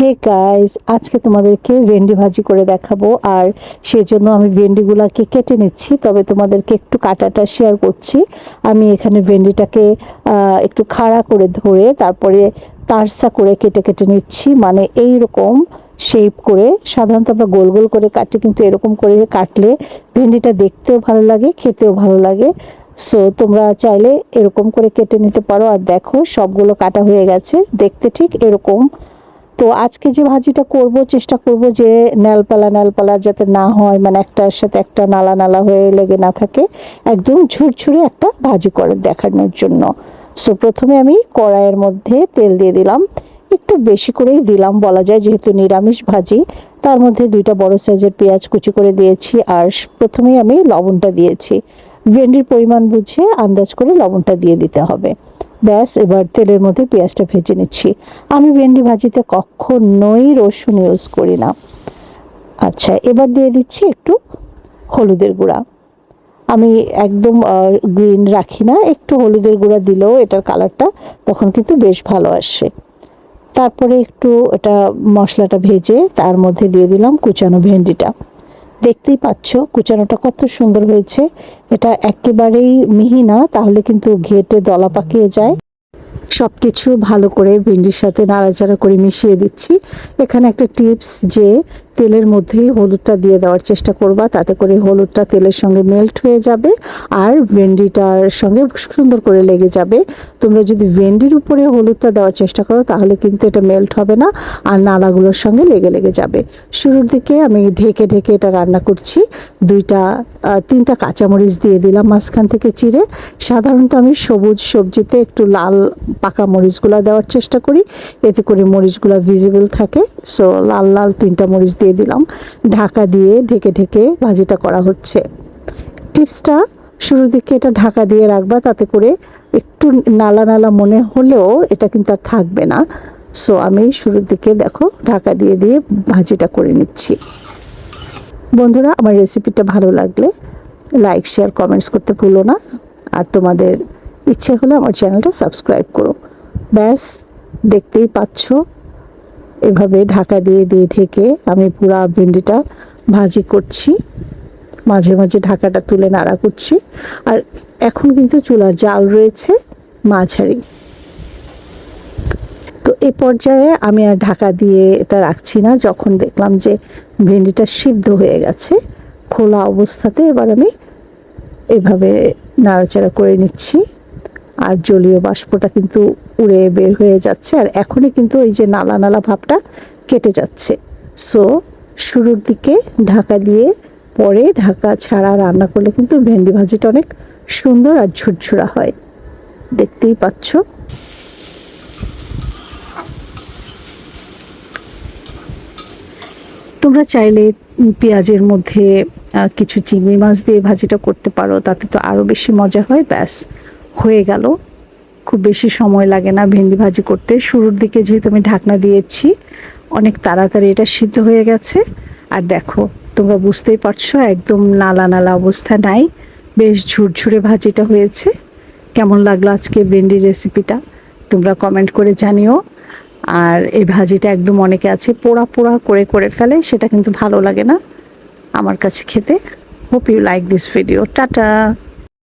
Hey guys, আজকে তোমাদেরকে ভেন্ডি ভাজি করে দেখাবো। আর সেজন্য আমি ভেন্ডিগুলোকে কেটে নিচ্ছি, তবে তোমাদেরকে একটু কাটাটা শেয়ার করছি। আমি এখানে ভেন্ডিটাকে একটু খাড়া করে ধরে তারপরে তারসা করে কেটে কেটে নিচ্ছি, মানে এই রকম শেপ করে। সাধারণত আমরা গোল গোল করে কাটি, কিন্তু এরকম করে কাটলে ভেন্ডিটা দেখতেও ভালো লাগে, খেতেও ভালো লাগে। সো তোমরা চাইলে এরকম করে কেটে নিতে পারো। আর দেখো, সবগুলো কাটা হয়ে গেছে, দেখতে ঠিক এরকম। তো আজকে যে ভাজিটা করব, চেষ্টা করব যে ন্যালপালা যাতে না হয়, মানে একটার সাথে একটা নালা নালা হয়ে লেগে না থাকে, একদম ঝুরঝুরে একটা ভাজি করে দেখানোর জন্য। সো প্রথমে আমি কড়াইয়ের মধ্যে তেল দিয়ে দিলাম, একটু বেশি করেই দিলাম বলা যায়, যেহেতু নিরামিষ ভাজি। তার মধ্যে 2টা বড় সাইজের পেঁয়াজ কুচি করে দিয়েছি, আর প্রথমেই আমি লবণটা দিয়েছি। ভেন্ডির পরিমাণ বুঝে আন্দাজ করে লবণটা দিয়ে দিতে হবে। ব্যাস, এবার তেলের মধ্যে পেঁয়াজটা ভেজে নিচ্ছি। আমি ভেন্ডি ভাজিতে কখনোই রসুন ইউজ করি না। আচ্ছা, এবার দিয়ে দিচ্ছি একটু হলুদের গুঁড়া। আমি একদম গ্রিন রাখি না, একটু হলুদের গুঁড়া দিলেও এটার কালারটা তখন কিন্তু বেশ ভালো আসে। তারপরে একটু এটা মশলাটা ভেজে তার মধ্যে দিয়ে দিলাম কুচানো ভেন্ডিটা। দেখতেই পাচ্ছ কুচানোটা কত সুন্দর হয়েছে। এটা একেবারেই মিহি না, তাহলে কিন্তু ঘেঁটে দলা পাকিয়ে যায়। সব কিছু ভালো করে ভেন্ডির সাথে নাড়াচাড়া করে মিশিয়ে দিচ্ছি। এখানে একটা টিপস, যে তেলের মধ্যেই হলুদটা দিয়ে দেওয়ার চেষ্টা করবা, তাতে করে হলুদটা তেলের সঙ্গে মেল্ট হয়ে যাবে আর ভেন্ডিটার সঙ্গে সুন্দর করে লেগে যাবে। তোমরা যদি ভেন্ডির উপরে হলুদটা দেওয়ার চেষ্টা করো, তাহলে কিন্তু এটা মেল্ট হবে না আর নালাগুলোর সঙ্গে লেগে লেগে যাবে। শুরুর দিকে আমি ঢেকে ঢেকে এটা রান্না করছি। 3টা কাঁচামরিচ দিয়ে দিলাম মাঝখান থেকে চিড়ে। সাধারণত আমি সবুজ সবজিতে একটু লাল পাকা মরিচগুলো দেওয়ার চেষ্টা করি, এতে করে মরিচগুলো ভিজিবল থাকে। সো লাল লাল 3টা মরিচ দিয়ে দিলাম। ঢাকা দিয়ে ঢেকে ঢেকে ভাজিটা করা হচ্ছে। টিপসটা, শুরুর দিকে এটা ঢাকা দিয়ে রাখবা, তাতে করে একটু নালা নালা মনে হলেও এটা কিন্তু আর থাকবে না। সো আমি শুরুর দিকে দেখো ঢাকা দিয়ে দিয়ে ভাজিটা করে নিচ্ছি। বন্ধুরা, আমার রেসিপিটা ভালো লাগলে লাইক শেয়ার কমেন্টস করতে ভুলো না। আর তোমাদের ইচ্ছে হলে আমার চ্যানেলটা সাবস্ক্রাইব করো। ব্যাস, দেখতেই পাচ্ছ এভাবে ঢাকা দিয়ে দিয়ে ঢেকে আমি পুরা ভেন্ডিটা ভাজি করছি। মাঝে মাঝে ঢাকাটা তুলে নাড়া করছি। আর এখন কিন্তু চুলার জাল রয়েছে মাঝারি। তো এ পর্যায়ে আমি আর ঢাকা দিয়ে এটা রাখছি না। যখন দেখলাম যে ভেন্ডিটা সিদ্ধ হয়ে গেছে, খোলা অবস্থাতে এবার আমি এভাবে নাড়াচাড়া করে নিচ্ছি। আর জলীয় বাষ্পটা কিন্তু উড়ে বের হয়ে যাচ্ছে, আর এখনই কিন্তু এই যে নালা নালা ভাবটা কেটে যাচ্ছে। সো শুরুর দিকে ঢাকা দিয়ে পরে ঢাকা ছাড়া রান্না করলে কিন্তু ভেন্ডি ভাজিটা অনেক সুন্দর আর ঝুরঝুরা হয়। দেখতেই পাচ্ছ। তোমরা চাইলে পেঁয়াজের মধ্যে কিছু চিংড়ি মাছ দিয়ে ভাজিটা করতে পারো, তাতে তো আরও বেশি মজা হয়। ব্যাস, হয়ে গেল। খুব বেশি সময় লাগে না ভেন্ডি ভাজি করতে। শুরুর দিকে যেহেতু আমি ঢাকনা দিয়েছি, অনেক তাড়াতাড়ি এটা সিদ্ধ হয়ে গেছে। আর দেখো, তোমরা বুঝতেই পারছো একদম নালা নালা অবস্থা নাই, বেশ ঝুরঝুরে ভাজিটা হয়েছে। কেমন লাগলো আজকে ভেন্ডি রেসিপিটা তোমরা কমেন্ট করে জানিও। আর এই ভাজিটা একদম অনেকে আছে পোড়া পোড়া করে করে ফেলে, সেটা কিন্তু ভালো লাগে না আমার কাছে খেতে। Hope you like this video. Tata.